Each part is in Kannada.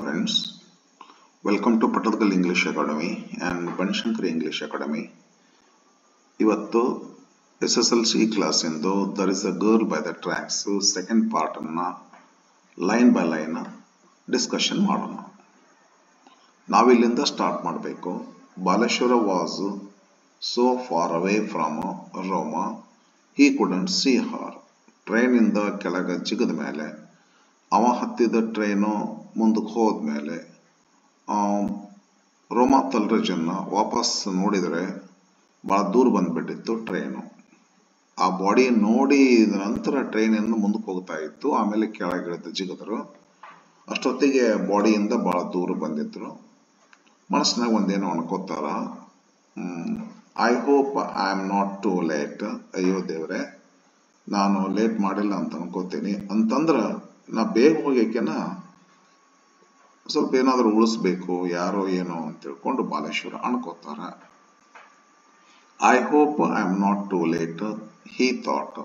friends, welcome to Patadgal English Academy and Banshankari English Academy. ಇವತ್ತು SSLC ಕ್ಲಾಸ್ ಇಂದು There is a girl by the tracks second part ಅನ್ನ ಲೈನ್ ಬೈ ಲೈನ್ ಡಿಸ್ಕಷನ್ ಮಾಡೋಣ. ನಾವಿಲ್ಲಿಂದ ಸ್ಟಾರ್ಟ್ ಮಾಡಬೇಕು. Baleshwar was so far away from Roma he couldn't see her. Train ಇಂದ ಕೆಳಗೆ ಜಿಗಿದ ಮೇಲೆ ಅವ ಹತ್ತಿದ ಟ್ರೈನು ಮುಂದಕ್ಕೆ ಹೋದ್ಮೇಲೆ ರೋಮಾ ತಲ್ರಜನ್ನ ವಾಪಸ್ ನೋಡಿದರೆ ಬಹಳ ದೂರ ಬಂದ್ಬಿಟ್ಟಿತ್ತು ಟ್ರೈನು. ಆ ಬಾಡಿ ನೋಡಿದ ನಂತರ ಟ್ರೈನಿಂದ ಮುಂದಕ್ಕೆ ಹೋಗ್ತಾ ಇತ್ತು. ಆಮೇಲೆ ಕೆಳಗಿಳಿದು ಜಿಗಿದ್ರು. ಅಷ್ಟೊತ್ತಿಗೆ ಬಾಡಿಯಿಂದ ಬಹಳ ದೂರ ಬಂದಿದ್ರು. ಮನಸ್ಸಿನಾಗ ಒಂದೇನೋ ಅನ್ಕೋತಾರ, I hope I am not too late. ಅಯ್ಯೋ ದೇವ್ರೆ, ನಾನು ಲೇಟ್ ಮಾಡಿಲ್ಲ ಅಂತ ಅನ್ಕೋತೀನಿ. ಅಂತಂದ್ರ ನಾ ಬೇಗ ಹೋಗ್ಯಾಕೆನ ಸ್ವಲ್ಪ ಏನಾದರೂ ಉಳಿಸ್ಬೇಕು, ಯಾರೋ ಏನೋ ಅಂತ ತಿಳ್ಕೊಂಡು ಬಾಲೇಶ್ವರ ಅನ್ಕೋತಾರ. I hope I am not too late he thought,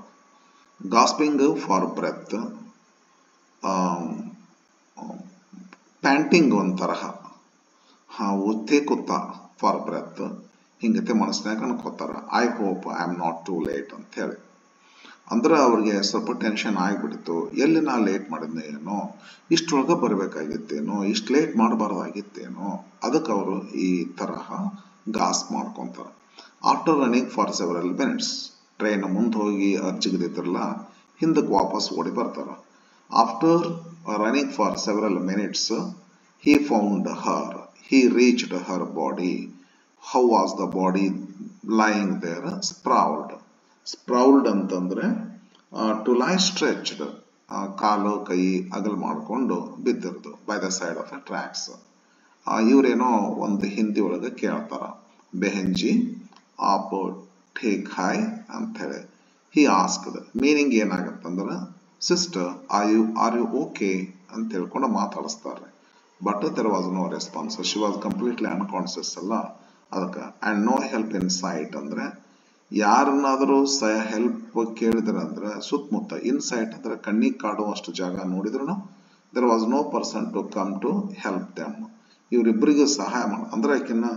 gasping for breath, panting ಒಂದ್ ತರಹ, ಉತ್ತೇ ಕುತ್ತ ಫಾರ್ ಬ್ರೆತ್, ಹಿಂಗತೆ ಮನಸ್ಸಿನಾಗ ಅನ್ಕೋತಾರ. I hope I am not too late ಅಂತ ಹೇಳಿ. ಅಂದ್ರೆ ಅವ್ರಿಗೆ ಸ್ವಲ್ಪ ಟೆನ್ಷನ್ ಆಗಿಬಿಡ್ತು. ಎಲ್ಲಿ ನಾ ಲೇಟ್ ಮಾಡಿದ್ನೆ ಏನೋ, ಇಷ್ಟೊಳಗೆ ಬರಬೇಕಾಗಿತ್ತೇನೋ, ಇಷ್ಟು ಲೇಟ್ ಮಾಡಬಾರ್ದಾಗಿತ್ತೇನೋ. ಅದಕ್ಕೆ ಅವರು ಈ ತರಹ ಗಾಸ್ ಮಾಡ್ಕೊಂತಾರ. After running for several minutes, train ಮುಂದೆ ಹೋಗಿ ಜಿಗಿದಿದ್ರಲ್ಲ, ಹಿಂದಕ್ಕೆ ವಾಪಸ್ ಓಡಿ ಬರ್ತಾರ. After running for several minutes he found her, he reached her body. How was the body lying there? Sprawled ಅಂತಂದ್ರೆ ಟು ಲೈ ಸ್ಟ್ರೆಚ್ಡ್, ಕಾಲು ಕೈ ಅಗಲ್ ಮಾಡಿಕೊಂಡು ಬಿದ್ದಿರ್ದು by the side of the tracks. ಇವರೇನೋ ಒಂದು ಹಿಂದಿ ಒಳಗೆ ಕೇಳ್ತಾರ, ಬೆಹೆಂಜಿ ಆಪ್ ಠೇಕ್ ಹಾಯ್ ಅಂತ ಹೇಳಿ. ಹಿ ಆಸ್ಕ್ಡ್, ಮೀನಿಂಗ್ ಏನಾಗತ್ತಂದ್ರೆ, ಸಿಸ್ಟರ್ ಆರ್ ಯು ಓಕೆ ಅಂತ ಹೇಳ್ಕೊಂಡು ಮಾತಾಡಿಸ್ತಾರೆ. But there was no response. She was completely unconscious ಅಲ್ಲ. ಅದಕ್ಕೆ and no help in sight ಅಂದ್ರೆ, ಯಾರನ್ನಾದರೂ ಹೆಲ್ಪ್ ಕೇಳಿದ್ರಂದ್ರೆ ಸುತ್ತಮುತ್ತ, ಇನ್ಸೈಟ್ ಅಂದ್ರೆ ಕಣ್ಣಿಗೆ ಕಾಡುವಷ್ಟು ಜಾಗ ನೋಡಿದ್ರು there was no person to come to help them. ಇವರಿಬ್ಬರಿಗೂ ಸಹಾಯ ಅಂದ್ರೆ ಆಕಿನ್ನ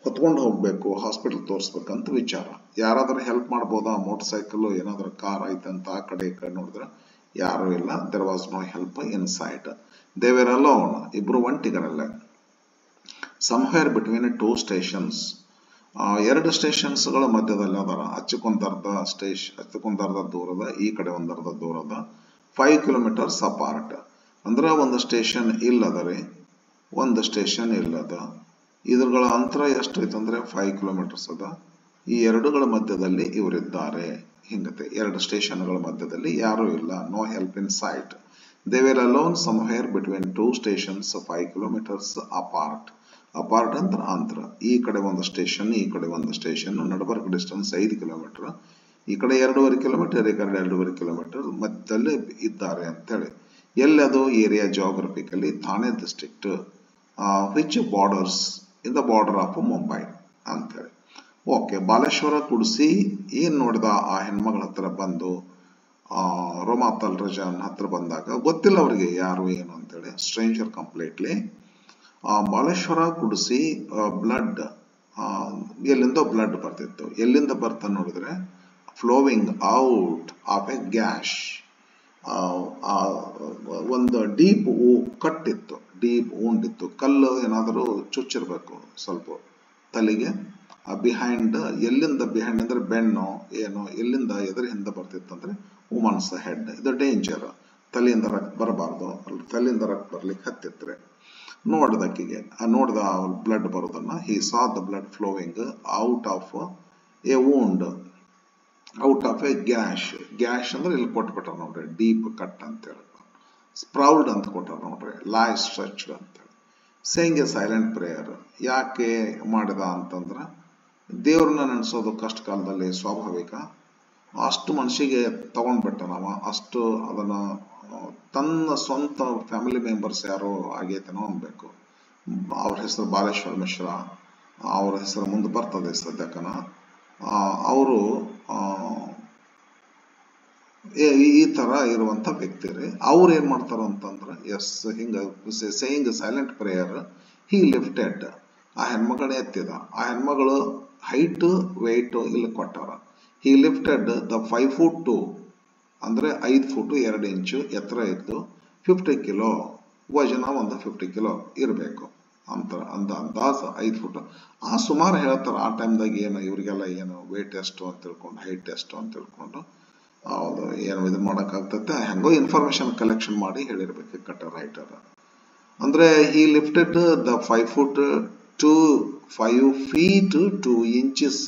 ಹೊತ್ಕೊಂಡು ಹೋಗ್ಬೇಕು, ಹಾಸ್ಪಿಟಲ್ ತೋರಿಸ್ಬೇಕಂತ ವಿಚಾರ. ಯಾರಾದ್ರೂ ಹೆಲ್ಪ್ ಮಾಡ್ಬೋದಾ? ಮೋಟರ್ ಸೈಕಲ್ ಏನಾದ್ರೂ ಕಾರ್ ಐತಂತ ಆ ಕಡೆ ಈ ಕಡೆ ನೋಡಿದ್ರೆ ಯಾರು ಇಲ್ಲ. There was no help in sight. They were alone, ಇಬ್ರು ಒಂಟಿಗರಲ್ಲ. ಸಮ್ವೇರ್ ಬಿಟ್ವೀನ್ ಟೂ ಸ್ಟೇಷನ್ಸ್, ಎರಡು ಸ್ಟೇಷನ್ಸ್ಗಳ ಮಧ್ಯದಲ್ಲಿ ಅದರ. ಅಚ್ಚಕೊಂದರ್ಧ ದೂರದ, ಈ ಕಡೆ ಒಂದರ್ಧ ದೂರದ, 5 ಕಿಲೋಮೀಟರ್ಸ್ ಅಪಾರ್ಟ್. ಅಂದ್ರೆ ಒಂದು ಸ್ಟೇಷನ್ ಇಲ್ಲದ ರೀ, ಒಂದು ಸ್ಟೇಷನ್ ಇಲ್ಲದ. ಇದ್ರಗಳ ಅಂತರ ಎಷ್ಟೈತಂದ್ರೆ 5 ಕಿಲೋಮೀಟರ್ಸ್ ಅದ. ಈ ಎರಡುಗಳ ಮಧ್ಯದಲ್ಲಿ ಇವರಿದ್ದಾರೆ. ಹಿಂಗತೆ ಎರಡು ಸ್ಟೇಷನ್ಗಳ ಮಧ್ಯದಲ್ಲಿ ಯಾರೂ ಇಲ್ಲ. No help in sight. They were alone somewhere between two stations 5 kilometres apart. Apart ಅಂದ್ರೆ ಅಂತರ. ಈ ಕಡೆ ಒಂದು ಸ್ಟೇಷನ್, ಈ ಕಡೆ ಒಂದು ಸ್ಟೇಷನ್, ನಡಬರ್ಕ್ ಡಿಸ್ಟೆನ್ಸ್ 5 ಕಿಲೋಮೀಟರ್. ಈ ಕಡೆ 2.5 ಕಿಲೋಮೀಟರ್, ಈ ಕಡೆ 2.5 ಕಿಲೋಮೀಟರ್ ಮಧ್ಯದಲ್ಲಿ ಇದ್ದಾರೆ ಅಂತೇಳಿ. ಎಲ್ಲದು area geographically Thane district, which borders in the border of Mumbai ಅಂತೇಳಿ. ಓಕೆ, ಬಾಲೇಶ್ವರ ಕುಡಿಸಿ ಏನ್ ನೋಡಿದ, ಆ ಹೆಣ್ಮಗಳ ಹತ್ರ ಬಂದು ರೋಮಾ ತಲ್ರಜನ್ ಹತ್ರ ಬಂದಾಗ ಗೊತ್ತಿಲ್ಲ ಅವ್ರಿಗೆ ಯಾರು ಏನು ಅಂತೇಳಿ, ಸ್ಟ್ರೇಂಜರ್ ಕಂಪ್ಲೀಟ್ಲಿ. ಬಾಲೇಶ್ವರ ಕುಡಿಸಿ ಬ್ಲಡ್, ಎಲ್ಲಿಂದ ಬ್ಲಡ್ ಬರ್ತಿತ್ತು. ಎಲ್ಲಿಂದ ಬರ್ತಾ ನೋಡಿದ್ರೆ flowing out of a gash. ಒಂದು ಡೀಪ್ ಕಟ್ಟಿತ್ತು, ಡೀಪ್ ಉಂಡಿತ್ತು. ಕಲ್ಲು ಏನಾದರೂ ಚುಚ್ಚಿರ್ಬೇಕು ಸ್ವಲ್ಪ ತಲೆಗೆ. ಬಿಹೈಂಡ್, ಎಲ್ಲಿಂದ ಬಿಹೈಂಡ್ ಅಂದ್ರೆ ಬೆನ್ನು ಏನೋ, ಎಲ್ಲಿಂದ ಎದುರು ಹಿಂದೆ ಬರ್ತಿತ್ತಂದ್ರೆ ವುಮನ್ಸ್ ಹೆಡ್. ಇದು ಡೇಂಜರ್. ತಲೆಯಿಂದ ರಕ್ತ ಬರಬಾರ್ದು, ತಲೆಯಿಂದ ರಕ್ತ ಬರ್ಲಿಕ್ಕೆ ಹತ್ತಿದ್ರೆ. ನೋಡ್ದಕ್ಕಿಗೆ ನೋಡ್ದ ಬ್ಲಡ್ ಬರೋದನ್ನ. He saw the blood flowing out of a wound, out of a gash. Gash ಅಂದ್ರೆ ಇಲ್ಲಿ ಕೊಟ್ಬಿಟ್ಟಾರ ನೋಡ್ರಿ, ಡೀಪ್ ಕಟ್ ಅಂತ ಹೇಳಿ. ಸ್ಪ್ರೌಲ್ಡ್ ಅಂತ ಕೊಟ್ಟಾರ ನೋಡ್ರಿ, ಲೈ ಸ್ಟ್ರೆಚ್ಡ್ ಅಂತೇಳಿ. Saying A silent prayer. ಯಾಕೆ ಮಾಡಿದ ಅಂತಂದ್ರ, ದೇವ್ರನ್ನ ನೆನೆಸೋದು ಕಷ್ಟ ಕಾಲದಲ್ಲಿ ಸ್ವಾಭಾವಿಕ. ಅಷ್ಟು ಮನಸ್ಸಿಗೆ ತಗೊಂಡ್ಬಿಟ್ಟ ನಾವ. ಅಷ್ಟು ಅದನ್ನ ತನ್ನ ಸ್ವಂತ ಫ್ಯಾಮಿಲಿ ಮೆಂಬರ್ಸ್ ಯಾರೋ ಆಗೈತೇನೋ ಅನ್ಬೇಕು. ಅವ್ರ ಹೆಸರು ಬಾಲೇಶ್ವರ ಮಿಶ್ರಾ. ಅವ್ರ ಹೆಸರು ಮುಂದೆ ಬರ್ತದೆ ಸದ್ಯಕ್ಕನ. ಅವರು ಈ ತರ ಇರುವಂತ ವ್ಯಕ್ತಿ ರೀ. ಅವ್ರು ಏನ್ ಮಾಡ್ತಾರ ಅಂತಂದ್ರ ಎಸ್ ಹಿಂಗ ಸೇಯಿಂಗ್ ಸೈಲೆಂಟ್ ಪ್ರೇಯರ್ ಹಿ ಲಿಫ್ಟೆಡ್, ಆ ಹೆಣ್ಮಗಳೇ ಎತ್ತಿದ. ಆ ಹೆಣ್ಮಗಳು ಹೈಟ್ ವೆಯ್ಟ್ ಇಲ್ಲಿ ಕೊಟ್ಟಾರ. ಹಿ ಲಿಫ್ಟೆಡ್ ದ 5 foot 2, ಅಂದ್ರೆ 5 ಫುಟ್ 2 ಇಂಚು ಎತ್ತರ ಇದ್ದು 50 ಕಿಲೋ ವಜನ, ಒಂದು 50 ಕಿಲೋ ಇರಬೇಕು ಅಂತ ಅಂದಾಜು 5 ಫುಟ್. ಆ ಸುಮಾರು ಹೇಳ್ತಾರೆ ಆ ಟೈಮ್ದಾಗ ಏನು ಇವ್ರಿಗೆಲ್ಲ ಏನು ವೇಟ್ ಎಷ್ಟು ಅಂತ ತಿಳ್ಕೊಂಡು, ಹೈಟ್ ಎಷ್ಟು ಅಂತ ತಿಳ್ಕೊಂಡು ಹೌದು ಏನು ಇದನ್ನ ಮಾಡೋಕ್ಕಾಗ್ತದೆ, ಹೆಂಗೋ ಇನ್ಫಾರ್ಮೇಶನ್ ಕಲೆಕ್ಷನ್ ಮಾಡಿ ಹೇಳಿರ್ಬೇಕು ಕಟ್ಟ ರೈಟರ್. ಅಂದ್ರೆ he lifted the 5 foot 2, 5 feet 2 inches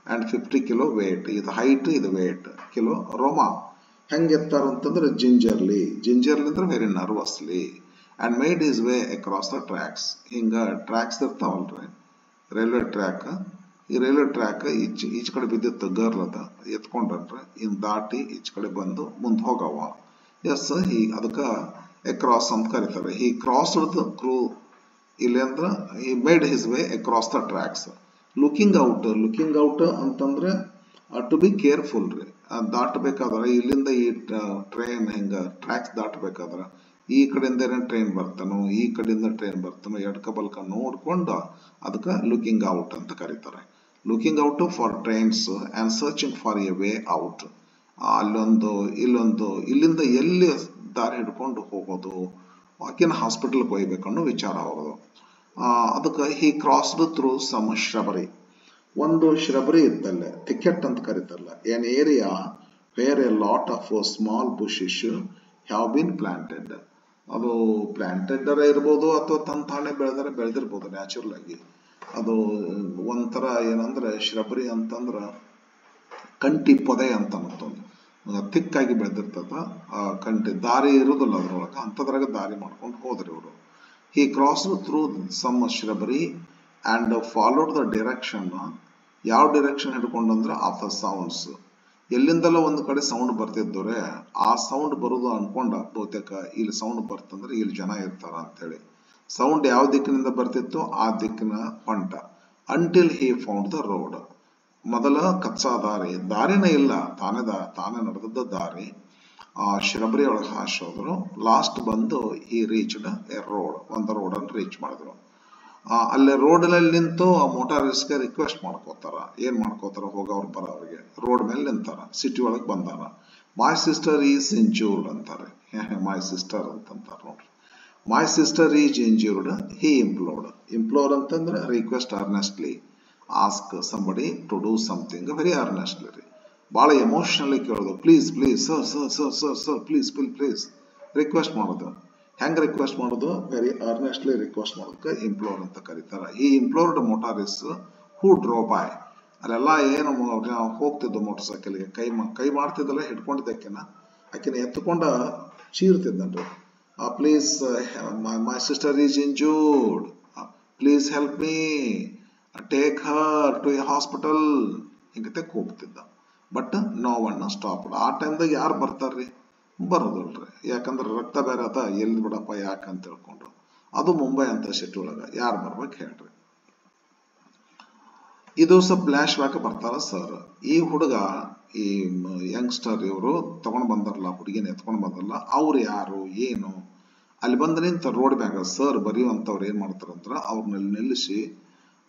and 50 kilo weight. ಇದು ಹೈಟ್, ಇದು ವೇಟ್, ಕಿಲೋ ರೋಮ. ಹೆಂಗೆ ಎತ್ತಾರ ಅಂತಂದ್ರೆ ಜಿಂಜರ್ಲಿ ಅಂದ್ರೆ very nervously, and made his way across the tracks. ಹಿಂಗ ಟ್ರ್ಯಾಕ್ಸ್ ಇರ್ತಾವಲ್ರಿ, ರೈಲ್ವೆ ಟ್ರ್ಯಾಕ್. ಈ ರೈಲ್ವೆ ಟ್ರ್ಯಾಕ್ ಈಚ್ ಕಡೆ ಬಿದ್ದಿತ್ತು ಗರ್ಲ್ ಅದ, ಎತ್ಕೊಂಡ್ರೆ ಇನ್ ದಾಟಿ ಈಚ್ ಕಡೆ ಬಂದು ಮುಂದೆ ಹೋಗವ. ಎಸ್ ಅದಕ್ಕ ಅಕ್ರಾಸ್ ಅಂತ ಕರೀತಾರೆ. ಹಿ ಕ್ರಾಸ್ಡ್ ದ ಕ್ರೂ, ಇಲ್ಲಿ ಅಂದ್ರ he made his way across the tax. Looking out ಅಂತಂದ್ರೆ ಟು ಬಿ ಕೇರ್ಫುಲ್ ರೀ. ದಾಟಬೇಕಾದ್ರೆ ಇಲ್ಲಿಂದ ಈ ಟ್ರೈನ್ ಹಿಂಗ ಟ್ರ್ಯಾಕ್ಸ್ ದಾಟಬೇಕಾದ್ರೆ ಈ ಕಡೆಯಿಂದ ಟ್ರೈನ್ ಬರ್ತಾನೋ, ಈ ಕಡೆಯಿಂದ ಟ್ರೈನ್ ಬರ್ತಾನೋ, ಎಡ್ಕ ಬಲ್ಕ ನೋಡ್ಕೊಂಡು ಅದಕ್ಕೆ ಲುಕಿಂಗ್ ಔಟ್ ಅಂತ ಕರೀತಾರೆ. Looking out for trains and searching for A way out. ಅಲ್ಲೊಂದು ಇಲ್ಲೊಂದು, ಇಲ್ಲಿಂದ ಎಲ್ಲಿ ದಾರಿ ಹಿಡ್ಕೊಂಡು ಹೋಗೋದು, ಆಕಿನ ಹಾಸ್ಪಿಟಲ್ಗೆ ಒಯ್ಬೇಕನ್ನೋ ವಿಚಾರ ಹೋಗೋದು. ಅದಕ್ಕೆ he crossed through some shrubbery. ಒಂದು ಶ್ರಬರಿ ಇತ್ತಲ್ಲೇ, ಥಿಕೆಟ್ ಅಂತ ಕರೀತಾರಲ್ಲ, an area where a lot of small bushes have been planted. ಅದು ಪ್ಲಾಂಟೆಡ್ ಇರ್ಬೋದು ಅಥವಾ ತಾನೇ ಬೆಳೆದಿರ್ಬೋದು ನ್ಯಾಚುರಲ್ ಆಗಿ. ಅದು ಒಂಥರ ಏನಂದ್ರೆ ಶ್ರಬರಿ ಅಂತಂದ್ರ ಕಂಟಿ ಪೊದೆ ಅಂತ ಮತ್ತೊಂದು ತಿಕ್ಕಾಗಿ ಬೆಳೆದಿರ್ತದ. ಕಂಟಿ ದಾರಿ ಇರುದಿಲ್ಲ ಅದ್ರೊಳಗೆ, ಅಂಥದ್ರಾಗ ದಾರಿ ಮಾಡ್ಕೊಂಡು ಹೋದ್ರಿ ಇವರು. He crossed through some shrubbery and followed the direction. ಯಾವ ಡೈರೆಕ್ಷನ್ ಹಿಡ್ಕೊಂಡಂದ್ರೆ ಆಫ್ ದ ಸೌಂಡ್ಸ್. ಎಲ್ಲಿಂದಲ್ಲ ಒಂದು ಕಡೆ ಸೌಂಡ್ ಬರ್ತಿದ್ದವ್ರೆ, ಆ ಸೌಂಡ್ ಬರುದು ಅನ್ಕೊಂಡ ಬಹುತೇಕ ಇಲ್ಲಿ ಸೌಂಡ್ ಬರ್ತಂದ್ರೆ ಇಲ್ಲಿ ಜನ ಇರ್ತಾರ ಅಂತೇಳಿ ಸೌಂಡ್ ಯಾವ ದಿಕ್ಕಿನಿಂದ ಬರ್ತಿತ್ತು ಆ ದಿಕ್ಕಿನ ಹೊಂಟ. Until he found the road. ಮೊದಲ ಕಚ್ಚಾ ದಾರಿನೇ ಇಲ್ಲ, ತಾನೇ ನಡೆದದ್ದ ದಾರಿ. ಆ ಶ್ರಬರಿ ಒಳಗೆ ಹಾಸೋದ್ರು. ಲಾಸ್ಟ್ ಬಂದು ಈ ರೀಚ್ಡ್ ಎ ರೋಡ್, ಒಂದು ರೋಡ್ ಅನ್ನು ರೀಚ್ ಮಾಡಿದ್ರು. ಅಲ್ಲೇ ರೋಡ್ನಲ್ಲಿ ನಿಂತು ಮೋಟಾರಿಸ್ಟ್ಗೆ ರಿಕ್ವೆಸ್ಟ್ ಮಾಡ್ಕೋತಾರ. ಏನ್ ಮಾಡ್ಕೋತಾರ, ಹೋಗೋರು ಬರೋರಿಗೆ ರೋಡ್ ಮೇಲೆ ನಿಂತಾರ. ಸಿಟಿ ಒಳಗೆ ಬಂದಾರ. ಮೈ ಸಿಸ್ಟರ್ ಈಸ್ ಇಂಜೂರ್ಡ್ ಅಂತಾರೆ. ಮೈ ಸಿಸ್ಟರ್ ಅಂತಂತಾರ ನೋಡ್ರಿ. My sister is injured he implore ಅಂತಂದ್ರೆ request earnestly, ask somebody to do something very earnestly ರೀ. ಭಾಳ ಎಮೋಷನಲಿ ಕೇಳೋದು, ಪ್ಲೀಸ್ ಸರ್ ಪ್ಲೀಸ್ ರಿಕ್ವೆಸ್ಟ್ ಮಾಡೋದು. ಹೆಂಗ್ ರಿಕ್ವೆಸ್ಟ್ ಮಾಡೋದು, ವೆರಿ ಅರ್ನೆಸ್ಟ್ಲಿ ರಿಕ್ವೆಸ್ಟ್ ಮಾಡೋದಕ್ಕೆ ಇಂಪ್ಲೋರ್ ಅಂತ ಕರೀತಾರೆ. ಈ ಇಂಪ್ಲೋರ್ಡ್ ಮೋಟಾರಿಸ್ ಹೂ ಡ್ರೋ ಬಾಯ್. ಅಲ್ಲೆಲ್ಲ ಏನು ಹೋಗ್ತಿದ್ದು ಮೋಟರ್ ಸೈಕಲ್ಗೆ ಕೈ ಮಾಡ್ತಿದ್ದಲ್ಲ, ಹಿಡ್ಕೊಂಡಿದ್ದಕ್ಕಿನ ಆಕಿನ ಎತ್ಕೊಂಡ ಚೀರ್ತಿದ್ದನ್ರಿ. Please my sister is injured, please help me, take her to a hospital ಹಿಂಗತೆ ಕೂಗ್ತಿದ್ದ. But no one stop. ಆ ಟೈಮ್ದಾಗ ಯಾರು ಬರ್ತಾರ್ರಿ, ಬರೋದಿಲ್ರಿ. ಯಾಕಂದ್ರೆ ರಕ್ತ ಬೇರೆ ಅದ, ಎಲ್ಲಿ ಬಿಡಪ್ಪ ಯಾಕಂತ ತಿಳ್ಕೊಂಡ್ರು. ಅದು ಮುಂಬೈ ಅಂತ ಸಿಟಿ ಒಳಗ ಯಾರು ಬರ್ಬೇಕು ಹೇಳ್ರಿ. ಇದು ಸ್ವಲ್ಪ ಫ್ಲಾಶ್ ಬ್ಯಾಕ್ ಬರ್ತಾರ ಸರ್. ಈ ಹುಡುಗ, ಈ ಯಂಗ್ಸ್ಟರ್ ಇವರು ತಗೊಂಡ್ ಬಂದಾರಲ್ಲ, ಹುಡುಗಿನ ಎತ್ಕೊಂಡ್ ಬಂದಾರಲ್ಲ, ಅವ್ರು ಯಾರು ಏನು, ಅಲ್ಲಿ ಬಂದ ನಿಂತ ರೋಡ್ ಮ್ಯಾಗ ಸರ್ ಬರೆಯುವಂತವ್ರು ಏನ್ ಮಾಡ್ತಾರಂದ್ರ ಅವ್ರನ್ನೆಲ್ಲ ನಿಲ್ಲಿಸಿ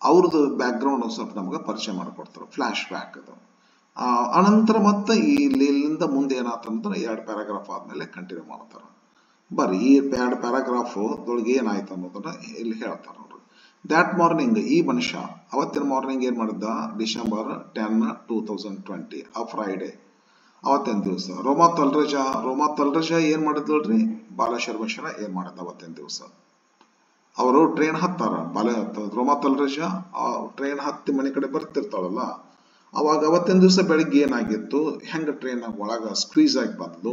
ಅವ್ರದ್ದು ಬ್ಯಾಕ್ ಗ್ರೌಂಡ್ ಸ್ವಲ್ಪ ನಮ್ಗೆ ಪರಿಚಯ ಮಾಡಿಕೊಡ್ತಾರೆ. ಫ್ಲಾಶ್ ಬ್ಯಾಕ್ ಅದು. ಅನಂತರ ಮತ್ತೆ ಇಲ್ಲಿಂದ ಮುಂದೆ ಏನಾಯ್ತಂದ್ರೆ 2 ಪ್ಯಾರಾಗ್ರಾಫ್ ಆದ್ಮೇಲೆ ಕಂಟಿನ್ಯೂ ಮಾಡ್ತಾರ. ಬರ್ರಿ ಈ 2 ಪ್ಯಾರಾಗ್ರಾಫ್ ದೊಳಗೆ ಏನಾಯ್ತು ಅನ್ನೋದನ್ನ ಇಲ್ಲಿ ಹೇಳ್ತಾರ ನೋಡ್ರಿ. ದ್ಯಾಟ್ ಮಾರ್ನಿಂಗ್, ಈ ಮನುಷ್ಯ ಅವತ್ತಿನ ಮಾರ್ನಿಂಗ್ ಏನ್ ಮಾಡಿದ್ದ, ಡಿಸೆಂಬರ್ 10, 2020 ಆ ಫ್ರೈಡೆ, ಅವತ್ತಿನ ದಿವಸ ರೋಮಾ ತಲ್ರಜಾ ಏನ್ ಮಾಡಿದ್ರಿ, ಬಾಲಶರ್ಮಿಶ್ರ ಏನ್ ಮಾಡಿದ್ದ ಅವತ್ತಿನ ದಿವಸ. ಅವರು ಟ್ರೈನ್ ಹತ್ತಾರ, ರೋಮಾ ತಲ್ರಜಾ ಟ್ರೈನ್ ಹತ್ತಿ ಮನೆ ಕಡೆ ಬರ್ತಿರ್ತಾಳಲ್ಲ, ಅವಾಗ ಅವತ್ತಿನ ದಿವಸ ಬೆಳಿಗ್ಗೆ ಏನಾಗಿತ್ತು, ಹೆಂಗ ಟ್ರೈನ್ ಒಳಗ ಸ್ಕ್ವೀಸ್ ಆಗಿ ಬಂದ್ಲು,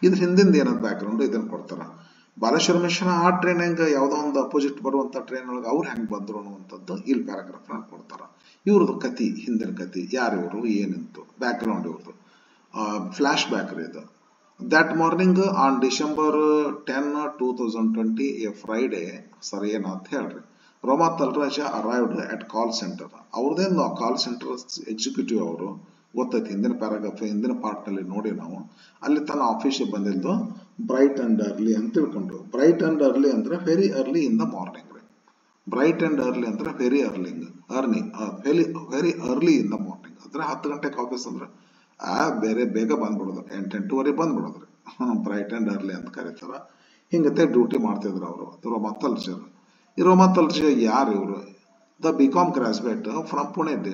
ಇದ್ರ ಹಿಂದಿಂದ ಏನಂತ ಬ್ಯಾಕ್ ಗ್ರೌಂಡ್ ಇದನ್ನ ಕೊಡ್ತಾರ. ಬಾಲಶರ್ಮಿಶ್ರ ಆ ಟ್ರೈನ್ ಹೆಂಗ ಯಾವ್ದೋ ಒಂದು ಅಪೋಸಿಟ್ ಬರುವಂತ ಟ್ರೈನ್ ಒಳಗೆ ಅವ್ರು ಹೆಂಗ್ ಬಂದ್ರು ಅನ್ನುವಂಥದ್ದು ಇಲ್ಲಿ ಪ್ಯಾರಾಗ್ರಾಫ್ ಕೊಡ್ತಾರ. ಇವ್ರದ್ದು ಕತಿ, ಹಿಂದಿನ ಕತಿ, ಯಾರು ಇವರು, ಏನಿತ್ತು, ಬ್ಯಾಕ್ ಗ್ರೌಂಡ್ ಇವ್ರದ್ದು ಫ್ಲಾಶ್ ಬ್ಯಾಕ್ ರೀ ಇದು. That morning on December 10, 2020 a Friday, sir ಏನಂತ ಹೇಳ್ರಿ. Roma Talreja arrived at call centre. ಅವ್ರದ್ದೇನು ಕಾಲ್ ಸೆಂಟರ್ ಎಕ್ಸಿಕ್ಯೂಟಿವ್ ಅವರು ಗೊತ್ತೈತಿ ಹಿಂದಿನ ಪ್ಯಾರಾಗ್ರಾಫ್ ಹಿಂದಿನ ಪಾರ್ಟ್ನಲ್ಲಿ ನೋಡಿ ನಾವು ಅಲ್ಲಿ ತನ್ನ ಆಫೀಸಿಗೆ ಬಂದಿದ್ದು ಬ್ರೈಟ್ ಅಂಡ್ ಅರ್ಲಿ ಅಂತ ತಿಳ್ಕೊಂಡು. ಬ್ರೈಟ್ ಅಂಡ್ ಅರ್ಲಿ ಅಂದ್ರೆ very early in the morning ರೀ. ಬ್ರೈಟ್ ಅಂಡ್ ಅರ್ಲಿ ಅಂದ್ರೆ very early in the morning ಅಂದ್ರೆ 10 ಗಂಟೆಗೆ ಆಫೀಸ್ ಅಂದ್ರೆ ಬೇರೆ ಬೇಗ ಬಂದ್ಬಿಡೋದು, 8-8:30 ಬಂದ್ಬಿಡೋದ್ರಿ. ಬ್ರೈಟ್ ಅಂಡ್ ಅರ್ಲಿ ಅಂತ ಕರೀತಾರ. ಹಿಂಗತೆ ಡ್ಯೂಟಿ ಮಾಡ್ತಿದ್ರು ಅವರು. ರೋಮಾ ತಲ್ಚರ್. ಈ ರೋಮಾ ತಲ್ಚರ್ ಯಾರು ಇವರು? The BCom graduate from Pune ರೀ.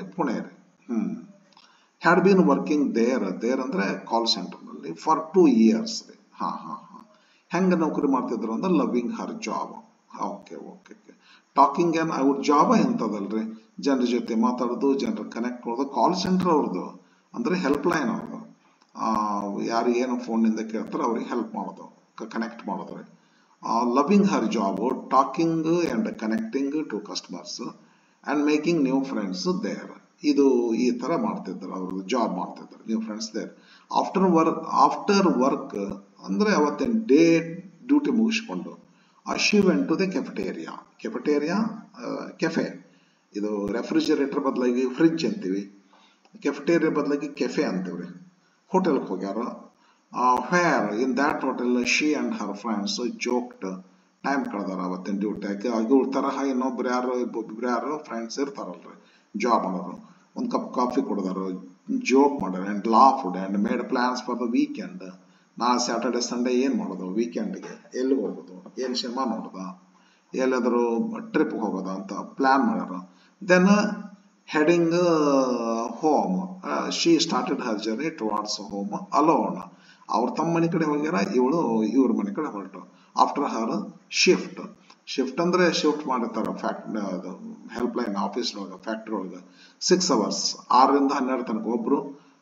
ಹ್ಯಾಡ್ ಬೀನ್ ವರ್ಕಿಂಗ್ ದೇರ್ ಅಂದ್ರೆ ಕಾಲ್ ಸೆಂಟರ್ ನಲ್ಲಿ ಫಾರ್ 2 years ರೀ. ಹೆಂಗ ನೌಕರಿ ಮಾಡ್ತಿದ್ರು ಅಂದ್ರೆ loving her job. Okay. Talking ಏನ್ ಅವ್ರ ಜಾಬ್ ಎಂತದಲ್ರಿ, ಜನರ ಜೊತೆ ಮಾತಾಡೋದು, ಜನರ ಕನೆಕ್ಟ್ ಮಾಡೋದು. ಕಾಲ್ ಸೆಂಟರ್ ಅವ್ರದ್ದು ಅಂದ್ರೆ ಹೆಲ್ಪ್ ಲೈನ್ ಅವ್ರದ್ದು. ಯಾರು ಏನು ಫೋನ್ನಿಂದ ಕೇಳ್ತಾರೋ ಅವ್ರಿಗೆ ಹೆಲ್ಪ್ ಮಾಡೋದು, ಕನೆಕ್ಟ್ ಮಾಡೋದು. Loving her job, talking and connecting to customers and making new friends there. ಇದು ಈ ತರ ಮಾಡ್ತಿದ್ರು, ಅವ್ರದ್ದು ಜಾಬ್ ಮಾಡ್ತಿದ್ರು. New friends there. After work ಅಂದ್ರೆ ಅವತ್ತಿನ ಡೇ ಡ್ಯೂಟಿ ಮುಗಿಸ್ಕೊಂಡು she went to the cafeteria. Cafe. ಇದು ರೆಫ್ರಿಜರೇಟರ್ ಬದಲಾಗಿ ಫ್ರಿಡ್ಜ್ ಅಂತೀವಿ, ಕೆಫೆಟೇರಿಯಾ ಬದಲಾಗಿ ಕೆಫೆ ಅಂತೀವ್ರಿ. ಹೋಟೆಲ್ಗೆ ಹೋಗ್ಯಾರ. where in that hotel she and her friends joked. Time ಕಳೆದಾರ ಅವತ್ತಿನ ಡ್ಯೂಟಿ. ಇವ್ರ ತರಹ ಇನ್ನೊಬ್ರು ಯಾರು ಫ್ರೆಂಡ್ಸ್ ಇರ್ತಾರಲ್ರಿ ಜಾಬ್ ಮಾಡೋರು, ಒಂದು ಕಪ್ ಕಾಫಿ ಕುಡ್ದಾರು, ಜೋಕ್ ಮಾಡ್ಯಾರ and laughed and made plans for the weekend. ನಾಳೆ ಸ್ಯಾಟರ್ಡೆ ಸಂಡೇ ಏನ್ ಮಾಡೋದು, ವೀಕೆಂಡ್ಗೆ ಎಲ್ಲಿ ಹೋಗೋದು, ಏನ್ ಸಿನಿಮಾ ನೋಡೋದ, ಎಲ್ಲಾದರೂ ಟ್ರಿಪ್ ಹೋಗೋದ ಅಂತ ಪ್ಲಾನ್ ಮಾಡ್ಯಾರ. Then heading home she started her journey towards home alone. ಅವ್ರ ತಮ್ಮ ಮನೆ ಕಡೆ ಹೋಗ್ಯಾರ, ಇವ್ರ ಮನೆ ಕಡೆ ಹೊರಟು. ಆಫ್ಟರ್ ಹರ್ ಶಿಫ್ಟ್ ಅಂದ್ರೆ ಶಿಫ್ಟ್ ಮಾಡಿರ್ತಾರ ಹೆಲ್ಪ್ ಲೈನ್ ಆಫೀಸ್ ಒಳಗ, ಫ್ಯಾಕ್ಟ್ರಿ ಒಳಗ 6 hours 6ರಿಂದ 12 ತನಕ ಒಬ್ರು,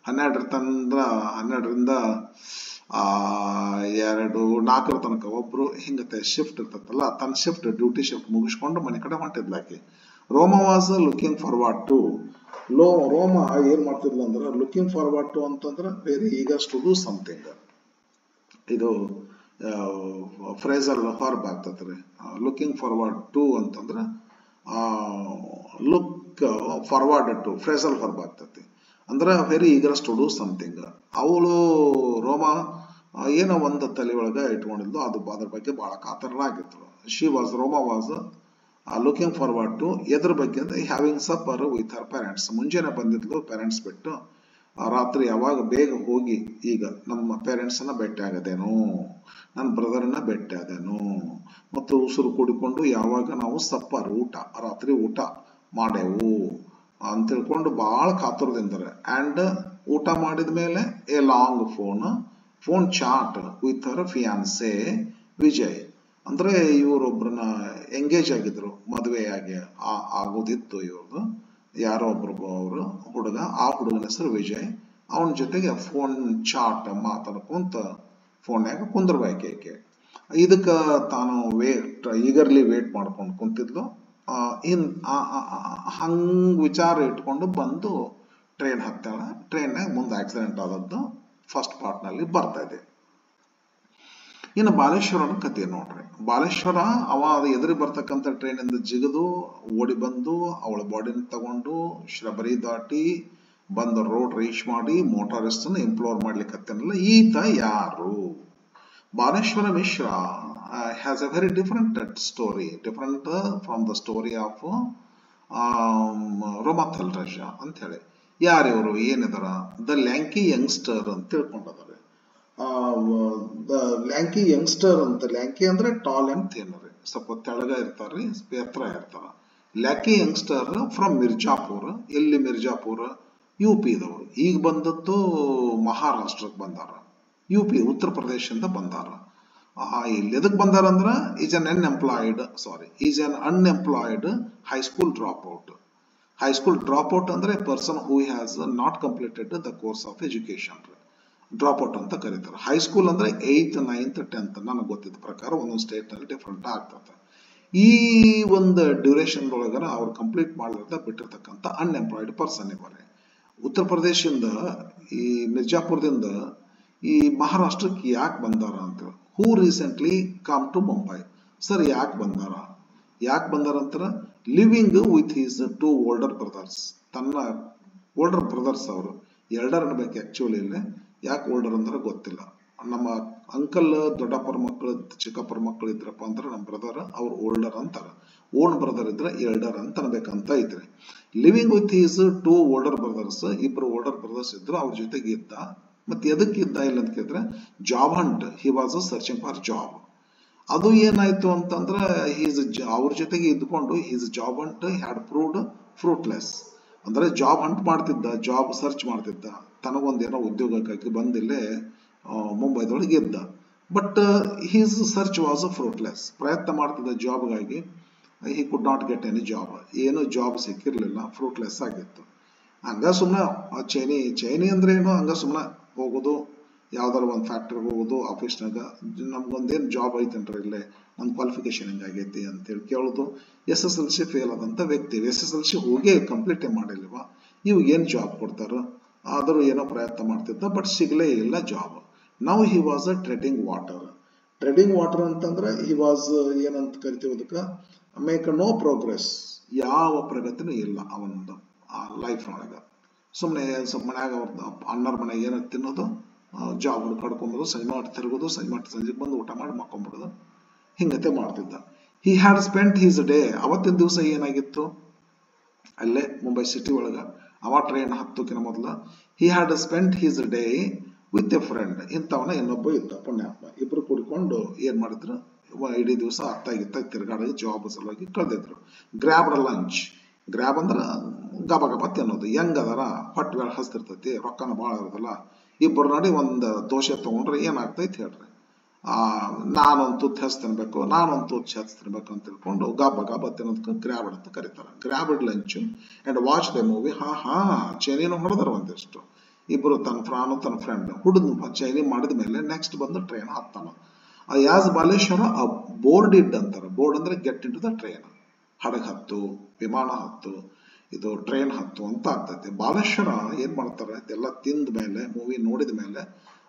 12ರಿಂದ 4 ತನಕ ಒಬ್ರು. ಹಿಂಗತೆ ಶಿಫ್ಟ್ ಇರ್ತೈತಲ್ಲ, ತನ್ನ ಶಿಫ್ಟ್ ಡ್ಯೂಟಿ ಶಿಫ್ಟ್ ಮುಗಿಸ್ಕೊಂಡು ಮನೆ ಕಡೆ ಹೊಂಟಿದ್ಲಾಕಿ. Roma was looking forward to. Roma ಏನ್ ಮಾಡ್ತಿದ್ಲು ಅಂದ್ರೆ ಲುಕಿಂಗ್ ಫಾರ್ವರ್ಡ್ ಟು ಅಂತಂದ್ರೆ ವೆರಿ ಈಗರ್ಸ್ ಟು ಡೂ ಸಮಥಿಂಗ್. ಇದು ಫ್ರೇಸಲ್ ಹೊರಬ್ ಆಗ್ತದ್ರಿ. ಲುಕಿಂಗ್ ಫಾರ್ವರ್ಡ್ ಟು ಅಂತಂದ್ರೆ ಲುಕ್ ಫಾರ್ವರ್ಡ್ ಟು ಫ್ರೇಸಲ್ ಹೊರಬ್ ಆಗ್ತತಿ ಅಂದ್ರೆ ವೆರಿ ಈಗರ್ಸ್ ಟು ಡೂ ಸಮಥಿಂಗ್. ಅವಳು ರೋಮಾ ಏನೋ ಒಂದು ತಲೆ ಒಳಗ ಇಟ್ಕೊಂಡಿದ್ಲು, ಅದ್ರ ಬಗ್ಗೆ ಬಹಳ ಕಾತರನಾಗಿತ್ತು. Roma was looking forward to ಎದ್ರ ಬಗ್ಗೆ ಅಂದ್ರೆ having supper with her parents. ಮುಂಜಾನೆ ಬಂದಿದ್ಲು ಪೇರೆಂಟ್ಸ್ ಬಿಟ್ಟು, ರಾತ್ರಿ ಯಾವಾಗ ಬೇಗ ಹೋಗಿ ಈಗ ನಮ್ಮ ಪೇರೆಂಟ್ಸನ್ನ ಭೇಟಿ ಆಗದೇನೋ, ನನ್ನ ಬ್ರದರ್ನ ಭೇಟಿ ಆದೇನೋ, ಮತ್ತು ಉಸಿರು ಕೂಡಿಕೊಂಡು ಯಾವಾಗ ನಾವು ಸಪ್ಪರ್ ರಾತ್ರಿ ಊಟ ಮಾಡೇವು ಅಂತ ತಿಳ್ಕೊಂಡು ಬಹಳ ಕಾತುರದಿಂದಾರೆ. ಅಂಡ್ ಊಟ ಮಾಡಿದ ಮೇಲೆ a long phone chat with her fiance Vijay. ಅಂದ್ರೆ ಇವರೊಬ್ಬರನ್ನ ಎಂಗೇಜ್ ಆಗಿದ್ರು, ಮದುವೆ ಆಗೋದಿತ್ತು ಇವ್ರದ್ದು. ಯಾರೋ ಅವರು ಹುಡುಗ, ಆ ಹುಡುಗನ ಹೆಸರು ವಿಜಯ್. ಅವನ ಜೊತೆಗೆ ಫೋನ್ ಚಾಟ್ ಮಾತಾಡ್ಕೊಂತ ಫೋನ್ಯಾಗ ಕುಂದ್ರಬೇಕೇಕೆ. ಇದಕ್ಕ ತಾನು ಈಗರ್ಲಿ ವೇಟ್ ಮಾಡ್ಕೊಂಡು ಕುಂತಿದ್ಲು. ಹಂಗ್ ವಿಚಾರ ಇಟ್ಕೊಂಡು ಬಂದು ಟ್ರೈನ್ ಹತ್ತಾಳ. ಟ್ರೈನ್ನಾಗ ಮುಂದೆ ಆಕ್ಸಿಡೆಂಟ್ ಆದದ್ದು ಫಸ್ಟ್ ಪಾರ್ಟ್ ನಲ್ಲಿ ಬರ್ತಾ ಇದೆ. ಇನ್ನು ಬಾಲೇಶ್ವರನ ಕಥೆ ನೋಡ್ರಿ. ಬಾಲೇಶ್ವರ ಅವ ಎದುರು ಬರ್ತಕ್ಕಂಥ ಟ್ರೈನಿಂದ ಜಿಗಿದು ಓಡಿ ಬಂದು ಅವಳ ಬಾಡಿನ ತಗೊಂಡು ಶಬರಿ ದಾಟಿ ಬಂದು ರೋಡ್ ರೀಚ್ ಮಾಡಿ ಮೋಟಾರಿಸ್ಟ್ ಇಂಪ್ಲೋರ್ ಮಾಡ್ಲಿಕ್ಕತ್ತೇನಲ್ಲ, ಈತ ಯಾರು? Baleshwar Mishra has a very different story, different from the story of Roma Talresha ಅಂತ ಹೇಳಿ. ಯಾರಿವರು, ಏನಿದಾರ? ದ ಲ್ಯಾಂಕಿ ಯಂಗ್ಸ್ಟರ್ ಅಂತ ತಿಳ್ಕೊಂಡದಾರೆ. ದ ಲ್ಯಾಂಕಿ ಯಂಗ್ಸ್ಟರ್ ಅಂತ, ಲ್ಯಾಂಕಿ ಅಂದ್ರೆ ಟಾಲ್ ಅಂಡ್ ಥಿನ್ ರೀ, ಸ್ವಲ್ಪ ತೆಳಗ ಇರ್ತಾರ್ರಿ, ಎತ್ತರ ಇರ್ತಾರ. ಲ್ಯಾಂಕಿ ಯಂಗ್ಸ್ಟರ್ ಫ್ರಮ್ ಮಿರ್ಜಾಪುರ್. ಎಲ್ಲಿ ಮಿರ್ಜಾಪುರ್? UP ದವರು. ಈಗ ಬಂದದ್ದು ಮಹಾರಾಷ್ಟ್ರಕ್ಕೆ ಬಂದಾರ. UP ಉತ್ತರ ಪ್ರದೇಶದಿಂದ ಬಂದಾರ. ಇಲ್ಲಿ ಎದಕ್ ಬಂದಾರ ಅಂದ್ರ is an unemployed high school drop out. High school drop out ಅಂದ್ರೆ person who has not completed the course of education. Drop out ಅಂತ ಕರೀತಾರೆ. ಹೈಸ್ಕೂಲ್ ಅಂದ್ರೆ 8th 9th 10th. ನನಗೆ ಗೊತ್ತಿದ್ದ ಪ್ರಕಾರ ಒಂದೊಂದು ಸ್ಟೇಟ್ ನಲ್ಲಿ ಡಿಫ್ರೆಂಟ್ ಆಗ್ತದೆ. ಈ ಒಂದು ಡ್ಯೂರೇಷನ್ ಒಳಗನ ಅವ್ರು ಕಂಪ್ಲೀಟ್ ಮಾಡಲಾರ್ದ ಬಿಟ್ಟಿರ್ತಕ್ಕಂಥ ಅನ್ಎಂಪ್ಲಾಯ್ಡ್ ಪರ್ಸನ್ ಇವರೇ. ಉತ್ತರ ಪ್ರದೇಶದಿಂದ ಈ ಮಿರ್ಜಾಪುರದಿಂದ ಈ ಮಹಾರಾಷ್ಟ್ರಕ್ಕೆ ಯಾಕೆ ಬಂದಾರ ಅಂತ. Who recently come to Mumbai. Sir ಯಾಕೆ ಬಂದಾರ ಅಂತಾರ? Living with his 2 older brothers. ತನ್ನ ಓಲ್ಡರ್ ಬ್ರದರ್ಸ್ ಅವರು ಎಲ್ಡರ್ ಅನ್ಬೇಕು ಆ್ಯಕ್ಚುಲಿ ಇಲ್ಲಿ. ಯಾಕೆ ಓಲ್ಡರ್ ಅಂದ್ರೆ ಗೊತ್ತಿಲ್ಲ. ನಮ್ಮ ಅಂಕಲ್ ದೊಡ್ಡಪ್ಪರ ಮಕ್ಕಳು ಚಿಕ್ಕಪ್ಪರ ಮಕ್ಕಳು ಇದ್ರಪ್ಪ ಅಂದ್ರೆ ನಮ್ಮ ಬ್ರದರ್ ಅವ್ರು ಓಲ್ಡರ್ ಅಂತಾರೆ. ಓನ್ ಬ್ರದರ್ ಇದ್ರೆ ಎಲ್ಡರ್ ಅಂತ ಅನ್ಬೇಕಂತ ಐತ್ರಿ. Living with his 2 older brothers, ಇಬ್ರು ಓಲ್ಡರ್ ಬ್ರದರ್ಸ್ ಇದ್ರು, ಅವ್ರ ಜೊತೆಗೆ ಇದ್ದ. ಮತ್ತೆ ಎದಕ್ಕೆ ಇದ್ದ ಇಲ್ಲ ಅಂತ ಕೇಳಿದ್ರೆ job hunt, he was searching for job. ಅದು ಏನಾಯ್ತು ಅಂತಂದ್ರೆ ಅವ್ರ ಜೊತೆಗೆ ಇದ್ಕೊಂಡು his job hunt had proved fruitless. ಅಂದ್ರೆ ಜಾಬ್ ಹಂಟ್ ಮಾಡ್ತಿದ್ದ, ಜಾಬ್ ಸರ್ಚ್ ಮಾಡ್ತಿದ್ದ, ತನಗೊಂದೇನೋ ಉದ್ಯೋಗಕ್ಕಾಗಿ ಬಂದಿಲ್ಲೇ ಮುಂಬೈದೊಳಗೆ ಇದ್ದ. But his search was fruitless. ಪ್ರಯತ್ನ ಮಾಡ್ತಿದ್ದ ಜಾಬ್ಗಾಗಿ, he could not get any job. ಏನು ಜಾಬ್ ಸಿಕ್ಕಿರ್ಲಿಲ್ಲ, ಫ್ರೂಟ್ಲೆಸ್ ಆಗಿತ್ತು. ಹಂಗ ಸುಮ್ಮನೆ ಚೈನಿ ಅಂದ್ರೆ ಏನು, ಹಂಗ ಸುಮ್ಮನೆ ಹೋಗೋದು, ಯಾವ್ದಾರ ಒಂದು ಫ್ಯಾಕ್ಟ್ರಿಗೆ ಹೋಗೋದು, ಆಫೀಸ್ನಾಗ ನಮ್ಗೊಂದೇನು ಜಾಬ್ ಐತೇನ್ರಿ ಇಲ್ಲೇ, ನಮ್ಮ ಕ್ವಾಲಿಫಿಕೇಶನ್ ಹೆಂಗಾಗೈತಿ ಅಂತೇಳಿ ಕೇಳೋದು. SSLC ಫೇಲ್ ಆದಂಥ ವ್ಯಕ್ತಿ, SSLC ಹೋಗೇ ಕಂಪ್ಲೀಟ್ ಮಾಡಿಲ್ವ, ಇವಾಗ ಏನು ಜಾಬ್ ಕೊಡ್ತಾರ? ಆದರೂ ಏನೋ ಪ್ರಯತ್ನ ಮಾಡ್ತಿದ್ದ, ಬಟ್ ಸಿಗಲೇ ಇಲ್ಲ ಜಾಬ್. ನಾವು he was trading water. Trading water ಅಂತಂದ್ರೆ ಹಿ ವಾಸ್ ಏನಂತ ಕರಿತೀವಿ ಅದಕ್ಕೆ, ಮೇಕ್ ನೋ ಪ್ರೋಗ್ರೆಸ್. ಯಾವ ಪ್ರಗತಿನೂ ಇಲ್ಲ ಅವನದು ಲೈಫ್ ಒಳಗೆ. ಸುಮ್ಮನೆ ಮನ್ಯಾಗ ಅವ್ರದ್ದು ಅಣ್ಣರ ಮನೆಗೆ ಏನೋ ತಿನ್ನೋದು, ಜಾಬ್ ಕಡ್ಕೊಂಬೋದು, ಸಂಜೆ ಮಾಡಿ ತಿರುಗೋದು, ಸಂಜೆಗೆ ಬಂದು ಊಟ ಮಾಡಿ ಮಕ್ಕೊಂಬಿಡೋದು, ಹಿಂಗತೆ ಮಾಡ್ತಿದ್ದ. He had spent his day. ಅವತ್ತಿನ ದಿವಸ ಏನಾಗಿತ್ತು ಅಲ್ಲೇ ಮುಂಬೈ ಸಿಟಿ ಒಳಗೆ, ಅವ ಟ್ರೈನ್ ಹತ್ತೋಕಿನ ಮೊದಲ he had spent his day with a friend. ಇಂಥವನ ಇನ್ನೊಬ್ಬ ಇದ್ದ ಪುಣ್ಯಾತ್ಮ. ಇಬ್ರು ಕೂಡಿಕೊಂಡು ಏನ್ ಮಾಡಿದ್ರು, ಇಡೀ ದಿವಸ ಅತ್ತಾಗಿತ್ತ ತಿರ್ಗಾಡಿ ಜಾಬ್ ಸಲುವಾಗಿ ಕಳೆದಿದ್ರು. Grabbed lunch. ಗ್ರ್ಯಾಬ್ ಅಂದ್ರೆ ಗಬ ಗಬ ತಿನ್ನೋದು. ಹೆಂಗ್ ಅದರ ಹೊಟ್ಟೆ ಬೇಳೆ ಹಸ್ತಿರ್ತೈತಿ, ರೊಕ್ಕನ ಭಾಳ ಇರೋದಲ್ಲ, ಇಬ್ಬರು ನೋಡಿ ಒಂದು ದೋಸೆ ತಗೊಂಡ್ರೆ ಏನಾಗ್ತೈತಿ ಹೇಳ್ರಿ, ನಾನೊಂದು ತುತ್ತು ಹೆಚ್ಚು ತಿನ್ಬೇಕು, ನಾನೊಂದು ತುತ್ತು ಹೆಚ್ಚು ತಿನ್ಬೇಕು ಅಂತ ತಿಳ್ಕೊಂಡು ಗಬ್ಬ ಗಬ್ಬ ತಿನ್ನೋದಕ್ಕೆ ಗ್ರ್ಯಾಬ್ಡ್ ಅಂತ ಕರೀತಾರೆ. Grabbed lunch and watch the movie. ಚೈನಿನ ಹೊಡೆದಾರ ಒಂದಿಷ್ಟು. ಇಬ್ರು ತನ್ನ ಫ್ರೆಂಡ್ ಹುಡುಗ ಚೈನಿ ಮಾಡಿದ ಮೇಲೆ ನೆಕ್ಸ್ಟ್ ಬಂದು ಟ್ರೈನ್ ಹತ್ತಾನ. ಯಾಸ್ ಬಾಲೇಶ್ವರ ಬೋರ್ಡ್ ಇಡ್ ಅಂತಾರೆ. ಬೋರ್ಡ್ ಅಂದ್ರೆ get into the train. ಹಡಗ ಹತ್ತು, ವಿಮಾನ ಹತ್ತು, ಇದು ಟ್ರೈನ್ ಹತ್ತು ಅಂತ ಆಗ್ತೈತಿ. ಬಾಲೇಶ್ವರ ಏನ್ ಮಾಡ್ತಾರೆ, ಇದೆಲ್ಲ ತಿಂದ ಮೇಲೆ, ಮೂವಿ ನೋಡಿದ ಮೇಲೆ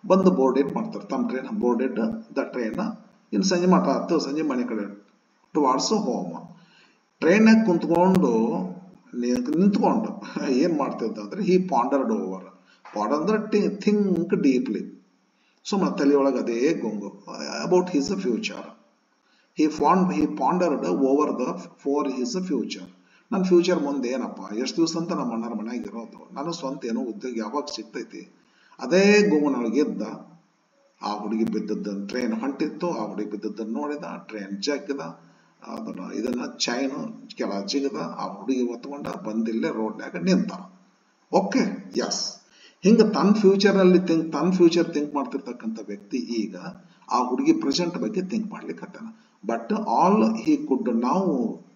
ಬಂದು ಬೋರ್ಡ್ ಇಟ್ ಮಾಡ್ತಾರೆ. ತಮ್ಮ ಟ್ರೈನ್ ಬೋರ್ಡ್ ಇಡ್ ದ ಟ್ರೈನ್ ಇನ್ನು ಸಂಜೆ ಮಠ ಹತ್ತು, ಸಂಜೆ ಮನೆ ಕಡೆ ಟುವಾರ್ಡ್ಸ್ ಹೋಮ್. ಟ್ರೈನಾಗ ಕುಂತ್ಕೊಂಡು ನಿಂತ್ಕೊಂಡು ಏನ್ ಮಾಡ್ತಿದ್ದ ಅಂದ್ರೆ ಹಿ ಪಾಂಡರ್ಡ್ ಓವರ್. ಪಾಂಡರ್ ಅಂದ್ರೆ ಥಿಂಕ್ ಡೀಪ್ಲಿ. ಸುಮ್ಮನೆ ತಲೆಯೊಳಗೆ ಅದೇ ಗೊಂಗು about his future. He pondered over for his future. ನನ್ನ ಫ್ಯೂಚರ್ ಮುಂದೆ ಏನಪ್ಪ, ಎಷ್ಟು ದಿವಸ ಅಂತ ನಮ್ಮ ಅಣ್ಣರ ಮನೆಯಾಗ ಇರೋದು, ನಾನು ಸ್ವಂತ ಏನೋ ಉದ್ಯೋಗ ಯಾವಾಗ ಸಿಗ್ತೈತಿ, ಅದೇ ಗೊಂಗುನೊಳಗೆ ಇದ್ದ. ಆ ಹುಡುಗಿ ಬಿದ್ದದ್ದನ್ನು ಟ್ರೈನ್ ಹೊಂಟಿತ್ತು, ಆ ಹುಡುಗಿ ಬಿದ್ದದ್ದನ್ನು ನೋಡಿದ, ಟ್ರೈನ್ ಜಗ್ಗದ, ಇದನ್ನ ಚೈನು ಕೆಳ ಜಿಗದ, ಆ ಹುಡುಗಿ ಒತ್ಕೊಂಡ ಬಂದಿಲ್ಲೇ ರೋಡ್ನ್ಯಾಗ ನಿಂತ. Okay, yes. ಹಿಂಗ ತನ್ನ ಫ್ಯೂಚರ್ ಥಿಂಕ್ ಮಾಡ್ತಿರ್ತಕ್ಕಂಥ ವ್ಯಕ್ತಿ ಈಗ ಆ ಹುಡುಗಿ ಪ್ರೆಸೆಂಟ್ ಬಗ್ಗೆ ಥಿಂಕ್ ಮಾಡ್ಲಿಕ್ಕೆ ಹತ್ತಾನ. But all he could now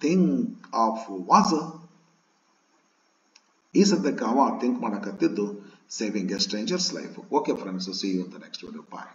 think of was, ಈ ಸದ್ಯಕ್ಕೆ ಅವ ಥಿಂಕ್ ಮಾಡಕತ್ತಿದ್ದು saving a stranger's life. Okay friends, see you in the next video. Bye.